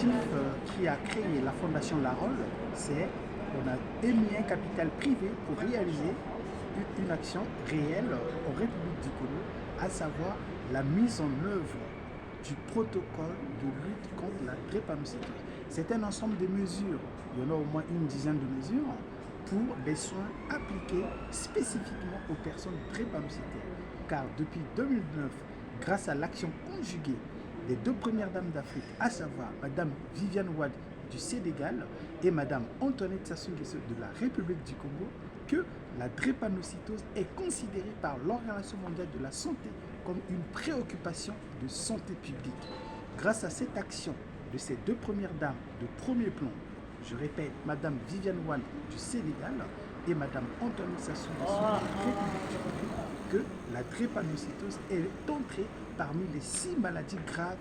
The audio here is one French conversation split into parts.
l'objectif qui a créé la Fondation Larol, c'est qu'on a émis un capital privé pour réaliser une action réelle en République du Congo, à savoir la mise en œuvre du protocole de lutte contre la drépanocytose. C'est un ensemble de mesures, il y en a au moins une dizaine de mesures, pour des soins appliqués spécifiquement aux personnes drépanocytaires. Car depuis 2009, grâce à l'action conjuguée des deux premières dames d'Afrique, à savoir Madame Viviane Wade du Sénégal et Madame Antoinette Sassou Nguesso de la République du Congo, que la drépanocytose est considérée par l'Organisation mondiale de la santé comme une préoccupation de santé publique. Grâce à cette action de ces deux premières dames de premier plan, je répète, Madame Viviane Wade du Sénégal et Madame Antoinette Sassou Nguesso de la République du Congo, que la drépanocytose est entrée parmi les 6 maladies graves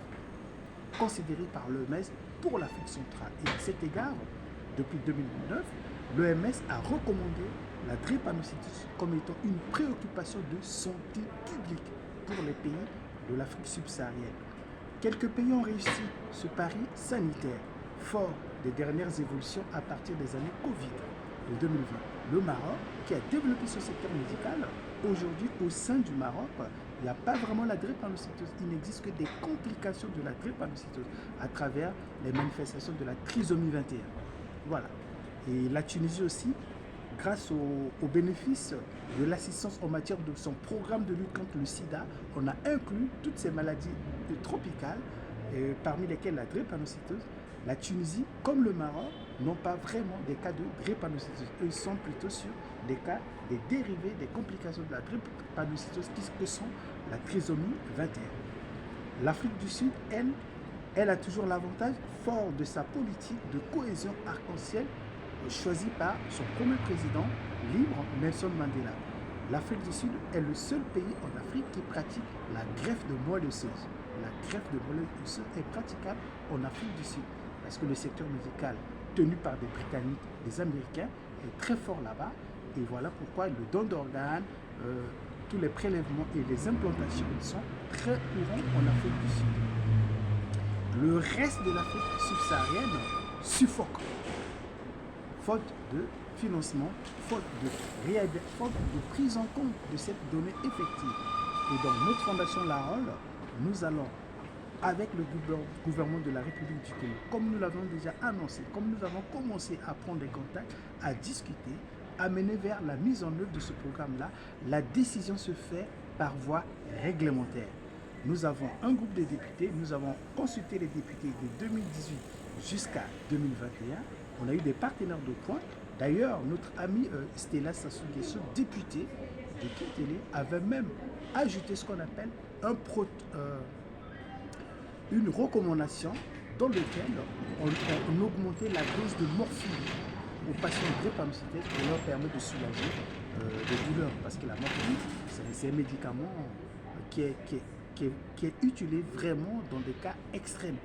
considérées par l'OMS pour l'Afrique centrale. Et à cet égard, depuis 2009, l'OMS a recommandé la drépanocytose comme étant une préoccupation de santé publique pour les pays de l'Afrique subsaharienne. Quelques pays ont réussi ce pari sanitaire, fort des dernières évolutions à partir des années Covid de 2020. Le Maroc, qui a développé ce secteur médical, aujourd'hui au sein du Maroc, il n'y a pas vraiment la drépanocytose. Il n'existe que des complications de la drépanocytose à travers les manifestations de la trisomie 21. Voilà. Et la Tunisie aussi, grâce aux bénéfices de l'assistance en matière de son programme de lutte contre le sida, on a inclus toutes ces maladies tropicales, parmi lesquelles la drépanocytose. La Tunisie, comme le Maroc, n'ont pas vraiment des cas de drépanocytose. Ils sont plutôt sur des cas, des dérivés, des complications de la drépanocytose qui sont la trisomie 21. L'Afrique du Sud, elle a toujours l'avantage fort de sa politique de cohésion arc-en-ciel choisie par son premier président libre, Nelson Mandela. L'Afrique du Sud est le seul pays en Afrique qui pratique la greffe de moelle osseuse. La greffe de moelle osseuse est praticable en Afrique du Sud parce que le secteur médical tenu par des Britanniques, des Américains, est très fort là-bas. Et voilà pourquoi le don d'organes, tous les prélèvements et les implantations sont très courants en Afrique du Sud. Le reste de l'Afrique subsaharienne suffoque, faute de financement, faute de prise en compte de cette donnée effective. Et dans notre fondation Larol, nous allons, avec le gouvernement de la République du Congo, comme nous l'avons déjà annoncé, comme nous avons commencé à prendre des contacts, à discuter, à mener vers la mise en œuvre de ce programme-là, la décision se fait par voie réglementaire. Nous avons un groupe de députés, nous avons consulté les députés de 2018 jusqu'à 2021. On a eu des partenaires de pointe. D'ailleurs, notre ami Stella Sassou Nguesso, députée de Kitele, avait même ajouté ce qu'on appelle une recommandation dans laquelle on augmentait la dose de morphine aux patients drépanocytaires pour leur permettre de soulager les douleurs. Parce que la morphine, c'est un médicament qui est utilisé vraiment dans des cas extrêmes.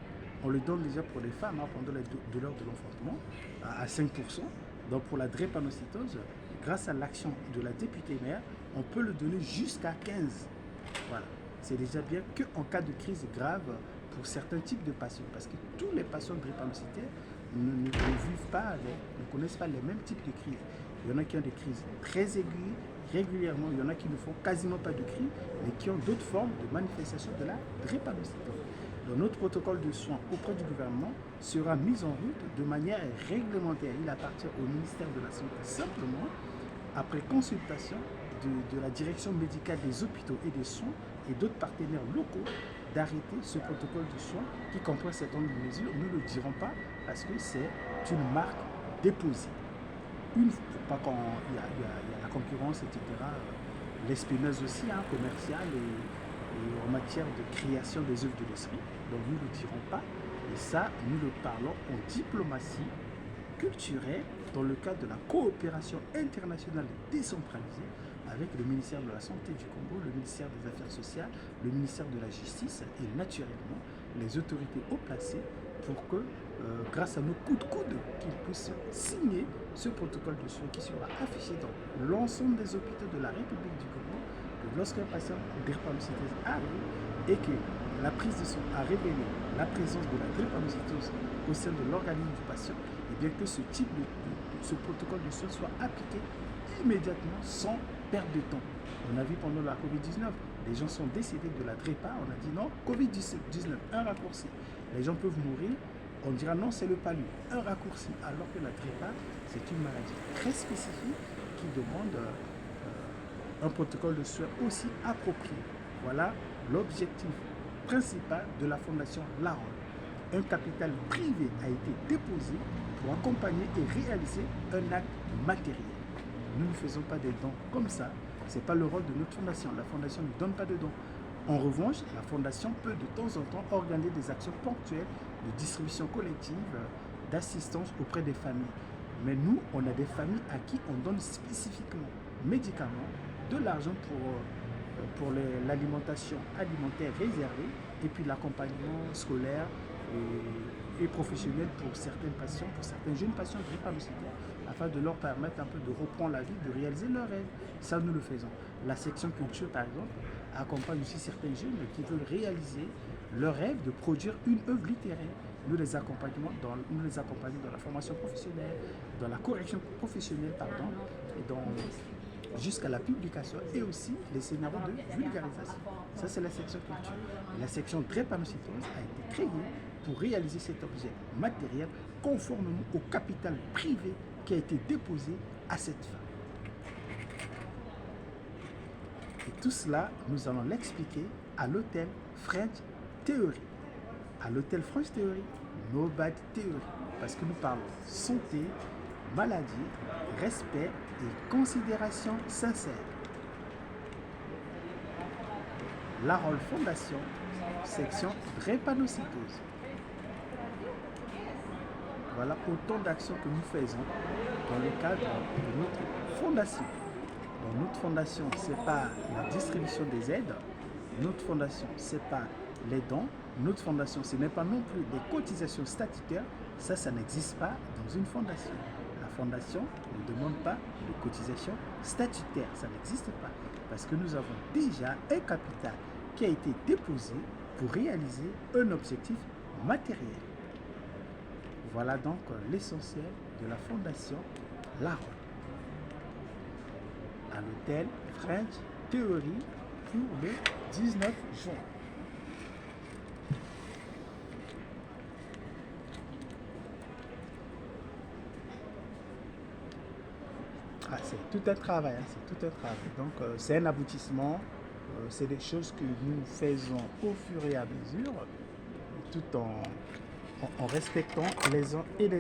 On le donne déjà pour les femmes pendant les douleurs de l'enfantement à 5%. Donc pour la drépanocytose, grâce à l'action de la députée maire, on peut le donner jusqu'à 15%. Voilà. C'est déjà bien qu'en cas de crise grave pour certains types de patients. Parce que tous les patients drépanocytaires ne vivent pas, ne connaissent pas les mêmes types de crises. Il y en a qui ont des crises très aiguës, régulièrement. Il y en a qui ne font quasiment pas de crise, mais qui ont d'autres formes de manifestation de la drépanocytose. Donc, notre protocole de soins auprès du gouvernement sera mis en route de manière réglementaire. Il appartient au ministère de la Santé simplement, après consultation de la direction médicale des hôpitaux et des soins et d'autres partenaires locaux, d'arrêter ce protocole de soins qui comprend un certain nombre de mesures. Nous ne le dirons pas parce que c'est une marque déposée. Pour pas qu'il y a la concurrence, etc. L'espionnage aussi, commerciale et en matière de création des œuvres de l'esprit. Donc nous ne le dirons pas. Et ça, nous le parlons en diplomatie culturelle dans le cadre de la coopération internationale décentralisée avec le ministère de la Santé du Congo, le ministère des Affaires sociales, le ministère de la Justice et naturellement les autorités haut placées pour que, grâce à nos coups de coude, qu'ils puissent signer ce protocole de soins qui sera affiché dans l'ensemble des hôpitaux de la République du Congo, que lorsqu'un patient drépanocytose arrive et que la prise de sang a révélé la présence de la drépanocytose au sein de l'organisme du patient, et bien que ce protocole de soins soit appliqué immédiatement sans perte de temps. On a vu pendant la Covid-19, les gens sont décédés de la drépa, on a dit non, Covid-19, un raccourci. Les gens peuvent mourir, on dira non, c'est le palu, un raccourci, alors que la drépa, c'est une maladie très spécifique qui demande un protocole de soins aussi approprié. Voilà l'objectif principal de la Fondation Larol. Un capital privé a été déposé pour accompagner et réaliser un acte matériel. Nous ne faisons pas des dons comme ça. Ce n'est pas le rôle de notre fondation. La fondation ne donne pas de dons. En revanche, la fondation peut de temps en temps organiser des actions ponctuelles de distribution collective, d'assistance auprès des familles. Mais nous, on a des familles à qui on donne spécifiquement médicaments, de l'argent pour l'alimentation alimentaire réservée et puis l'accompagnement scolaire et professionnel pour certains patients, pour certains jeunes patients drépanocytaires, afin de leur permettre un peu de reprendre la vie, de réaliser leurs rêves. Ça, nous le faisons. La section culture, par exemple, accompagne aussi certains jeunes qui veulent réaliser leur rêve de produire une œuvre littéraire. Nous les accompagnons dans la formation professionnelle, dans la correction professionnelle, et jusqu'à la publication et aussi les scénarios de vulgarisation. Ça, c'est la section culture. Et la section drépanocytose a été créée pour réaliser cet objet matériel conformément au capital privé qui a été déposé à cette fin. Et tout cela, nous allons l'expliquer à l'hôtel French Theory. À l'hôtel French Theory, no bad theory, parce que nous parlons santé, maladie, respect et considération sincère. Larol Fondation, section drépanocytose. Voilà autant d'actions que nous faisons dans le cadre de notre fondation. Dans notre fondation, ce n'est pas la distribution des aides. Notre fondation, ce n'est pas les dons. Notre fondation, ce n'est pas non plus des cotisations statutaires. Ça n'existe pas dans une fondation. La fondation ne demande pas de cotisation statutaire. Ça n'existe pas. Parce que nous avons déjà un capital qui a été déposé pour réaliser un objectif matériel. Voilà donc l'essentiel de la Fondation Larol. À l'hôtel French Theory pour le 19 juin. C'est tout un travail, c'est tout un travail. Donc c'est un aboutissement, c'est des choses que nous faisons au fur et à mesure, tout en respectant les uns et les autres.